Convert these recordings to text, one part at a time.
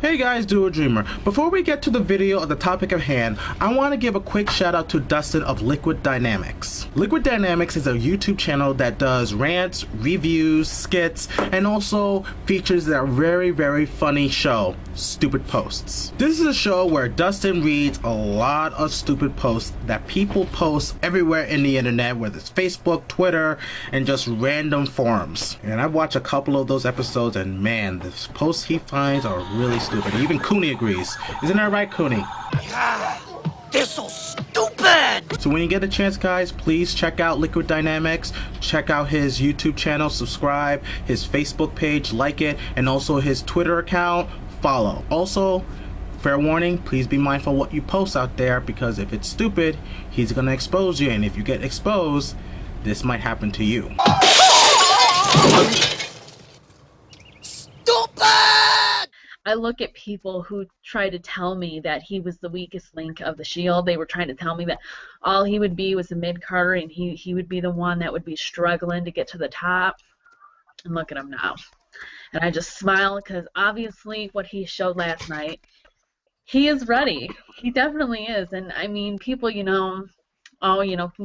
Hey guys, Duo Dreamer. Before we get to the video of the topic at hand, I want to give a quick shout out to Dustin of Liquid Dynamics. Liquid Dynamics is a YouTube channel that does rants, reviews, skits, and also features their very funny show, Stupid Posts. This is a show where Dustin reads a lot of stupid posts that people post everywhere in the internet, whether it's Facebook, Twitter, and just random forums. And I've watched a couple of those episodes, and man, the posts he finds are really stupid. Even Cooney agrees. Isn't that right, Cooney? Yeah, they're so stupid! So when you get a chance, guys, please check out Liquid Dynamics. Check out his YouTube channel, subscribe, his Facebook page, like it, and also his Twitter account, follow. Also, fair warning, please be mindful of what you post out there, because if it's stupid, he's gonna expose you, and if you get exposed, this might happen to you. I look at people who try to tell me that he was the weakest link of the Shield. They were trying to tell me that all he would be was a mid-carder and he would be the one that would be struggling to get to the top. And look at him now. And I just smile because obviously what he showed last night, he is ready. He definitely is. And I mean, people, can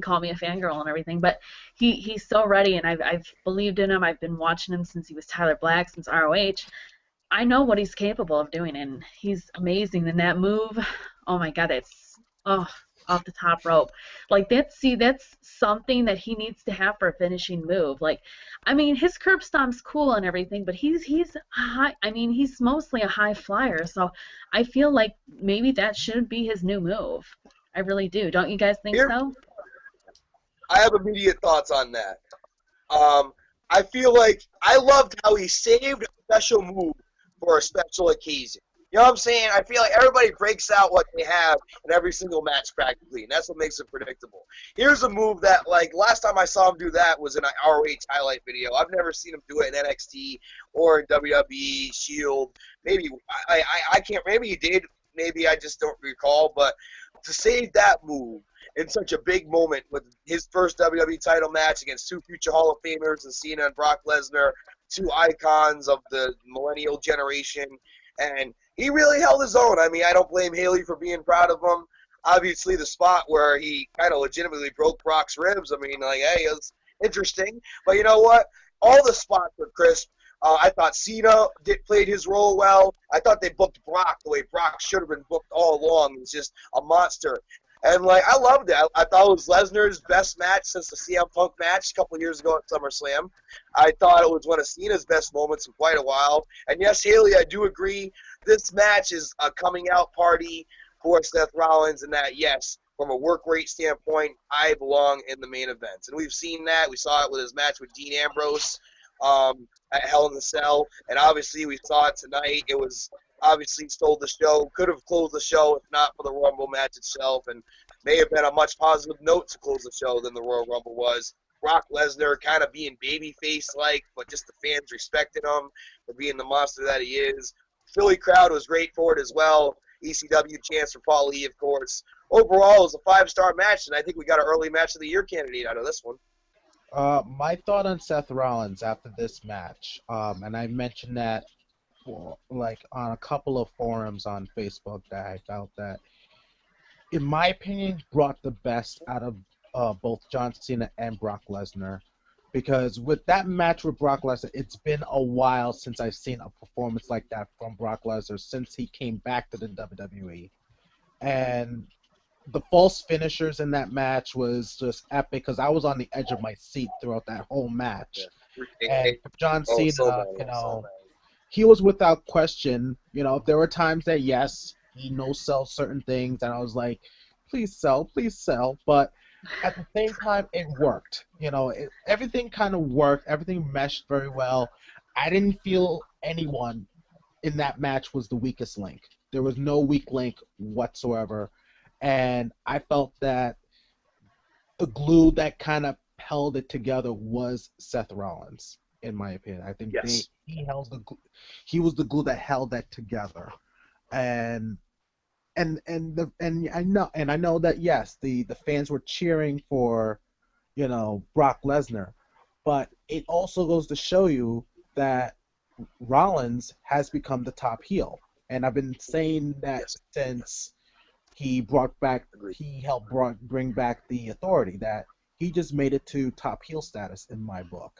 call me a fangirl and everything, but he's so ready, and I've believed in him. I've been watching him since he was Tyler Black, since ROH. I know what he's capable of doing, and he's amazing. And that move, oh my God, it's off the top rope. Like that's something that he needs to have for a finishing move. Like, I mean, his curb stomp's cool and everything, but he's high. I mean, he's mostly a high flyer, so I feel like maybe that should be his new move. I really do. Don't you guys think so? I have immediate thoughts on that. I feel like I loved how he saved a special move for a special occasion. You know what I'm saying? I feel like everybody breaks out what they have in every single match practically, and that's what makes it predictable. Here's a move that, like, last time I saw him do that was in an ROH highlight video. I've never seen him do it in NXT or in WWE, Shield. Maybe I can't. Maybe he did. Maybe I just don't recall. But to save that move in such a big moment with his first WWE title match against two future Hall of Famers in Cena and Brock Lesnar, two icons of the millennial generation, and he really held his own. I mean, I don't blame Hayley for being proud of him. Obviously, the spot where he kind of legitimately broke Brock's ribs, I mean, like, hey, it was interesting. But you know what? All the spots were crisp. I thought Cena played his role well. I thought they booked Brock the way Brock should have been booked all along. He was just a monster. And, like, I loved it. I thought it was Lesnar's best match since the CM Punk match a couple of years ago at SummerSlam. I thought it was one of Cena's best moments in quite a while. And, yes, Hayley, I do agree. This match is a coming-out party for Seth Rollins, and that, yes, from a work rate standpoint, I belong in the main events. And we've seen that. We saw it with his match with Dean Ambrose at Hell in the Cell. And, obviously, we saw it tonight. It was obviously stole the show, could have closed the show if not for the Rumble match itself, and may have been a much positive note to close the show than the Royal Rumble was. Brock Lesnar kind of being babyface-like, but just the fans respecting him for being the monster that he is. Philly crowd was great for it as well. ECW chance for Paul Lee, of course. Overall, it was a 5-star match, and I think we got an early match of the year candidate out of this one. My thought on Seth Rollins after this match, and I mentioned that like on a couple of forums on Facebook, that I felt that, in my opinion, brought the best out of both John Cena and Brock Lesnar. Because with that match with Brock Lesnar, it's been a while since I've seen a performance like that from Brock Lesnar since he came back to the WWE. And the false finishers in that match was just epic, because I was on the edge of my seat throughout that whole match. Yeah. And John Cena, he was without question. There were times that, yes, he no-sells certain things, and I was like, please sell. But at the same time, it worked. Everything kind of worked. Everything meshed very well. I didn't feel anyone in that match was the weakest link. There was no weak link whatsoever. And I felt that the glue that kind of held it together was Seth Rollins, in my opinion. I think yes. He was the glue that held that together, and I know that, yes, the fans were cheering for, Brock Lesnar, but it also goes to show you that Rollins has become the top heel. And I've been saying that Yes. since he helped bring back the Authority, that he just made it to top heel status in my book.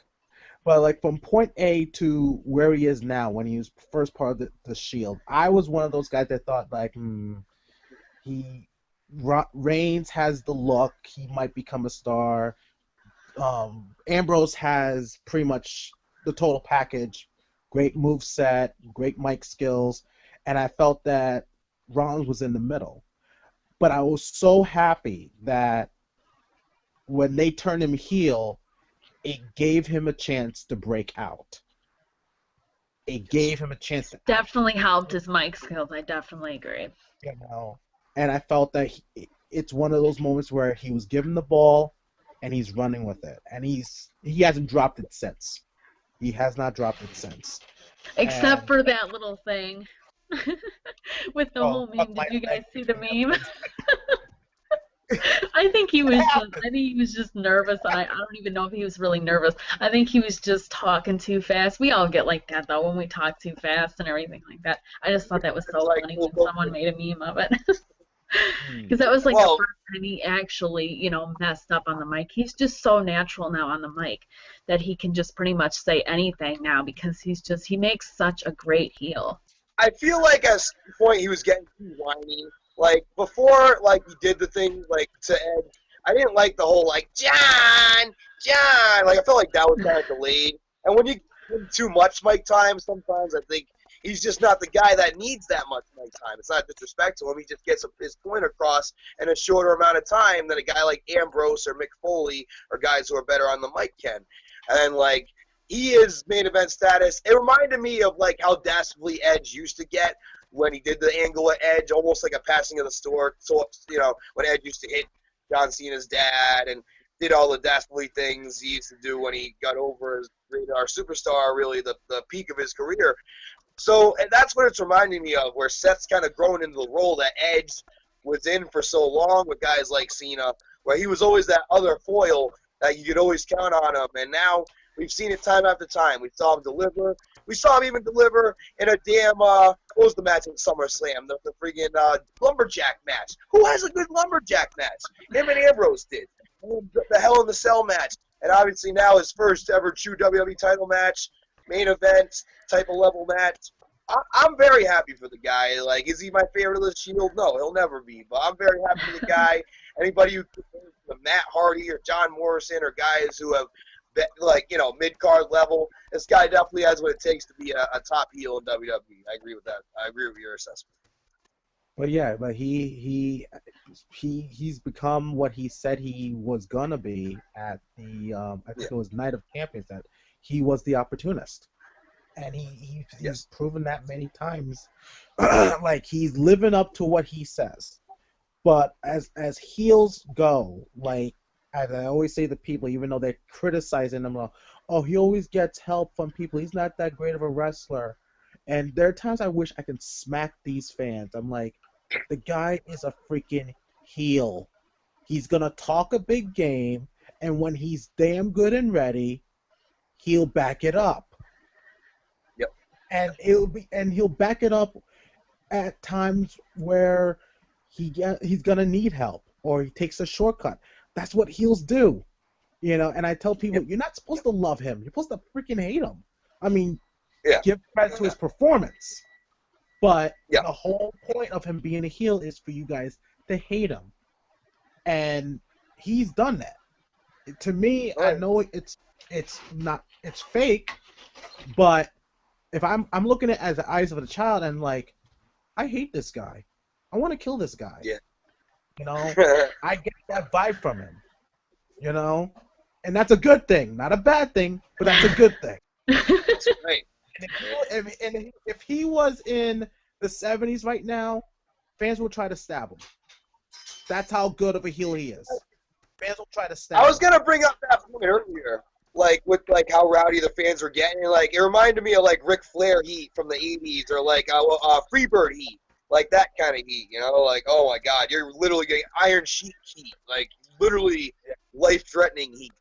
But like from point A to where he is now, when he was first part of the Shield, I was one of those guys that thought like, Reigns has the look, he might become a star. Ambrose has pretty much the total package, great move set, great mic skills, and I felt that Rollins was in the middle. But I was so happy that when they turned him heel, it gave him a chance to break out. It gave him a chance to Definitely helped his mic skills. I definitely agree. And I felt that it's one of those moments where he was given the ball and he's running with it, and he hasn't dropped it since. He has not dropped it since. Except for that little thing with the whole meme. Did you guys see the meme? I think he was just nervous. I don't even know if he was really nervous. I think he was just talking too fast. We all get like that though when we talk too fast and everything like that. I just thought that was so funny when someone made a meme of it. Because that was like the first time he actually, messed up on the mic. He's just so natural now on the mic that he can just pretty much say anything now because he makes such a great heel. I feel like at some point he was getting too whiny. Like, before, like, he did the thing, like, to Edge, I didn't like the whole, like, John! Like, I felt like that was kind of delayed. And when you give too much mic time, sometimes I think he's just not the guy that needs that much mic time. It's not disrespect to him. He just gets his point across in a shorter amount of time than a guy like Ambrose or Mick Foley or guys who are better on the mic can. And, like, he is main event status. It reminded me of, like, how dastardly Edge used to get when he did the angle at Edge, almost like a passing of the sword. So, when Edge used to hit John Cena's dad and did all the dastardly things he used to do when he got over as our superstar, really the peak of his career. So, and that's what it's reminding me of, where Seth's kind of grown into the role that Edge was in for so long with guys like Cena, where he was always that other foil that you could always count on him. And now we've seen it time after time. We saw him deliver. We saw him even deliver in a damn, what was the match at SummerSlam? The freaking lumberjack match. Who has a good lumberjack match? Him and Ambrose did. The Hell in the Cell match. And obviously now his first ever true WWE title match, main event type of level match. I'm very happy for the guy. Like, is he my favorite of the Shield? No, he'll never be. But I'm very happy for the guy. Anybody who Matt Hardy or John Morrison or guys who have, mid-card level, this guy definitely has what it takes to be a top heel in WWE. I agree with that. I agree with your assessment. But yeah, but he's become what he said he was gonna be at the I think it was Night of Champions, that he was the opportunist, and he's proven that many times. Like, he's living up to what he says. But as heels go, like, as I always say to people, even though they're criticizing him, oh, he always gets help from people. He's not that great of a wrestler. And there are times I wish I could smack these fans. I'm like, the guy is a freaking heel. He's going to talk a big game, and when he's damn good and ready, he'll back it up. Yep. And he'll back it up at times where he's going to need help, or he takes a shortcut. That's what heels do, And I tell people, you're not supposed to love him. You're supposed to freaking hate him. I mean, give credit to his performance, but the whole point of him being a heel is for you guys to hate him, and he's done that. To me, I know it's fake, but if I'm looking at it as the eyes of a child, and like, I hate this guy. I want to kill this guy. Yeah. I get that vibe from him, and that's a good thing, not a bad thing, but that's a good thing. That's right. And if he was in the 70s right now, fans will try to stab him. That's how good of a heel he is. Fans will try to stab him. I was gonna bring up that point earlier, like with like how rowdy the fans were getting. Like, it reminded me of like Ric Flair heat from the '80s, or like Freebird heat. Like that kind of heat, like, oh my God, you're literally getting Iron Sheik heat, like literally life-threatening heat.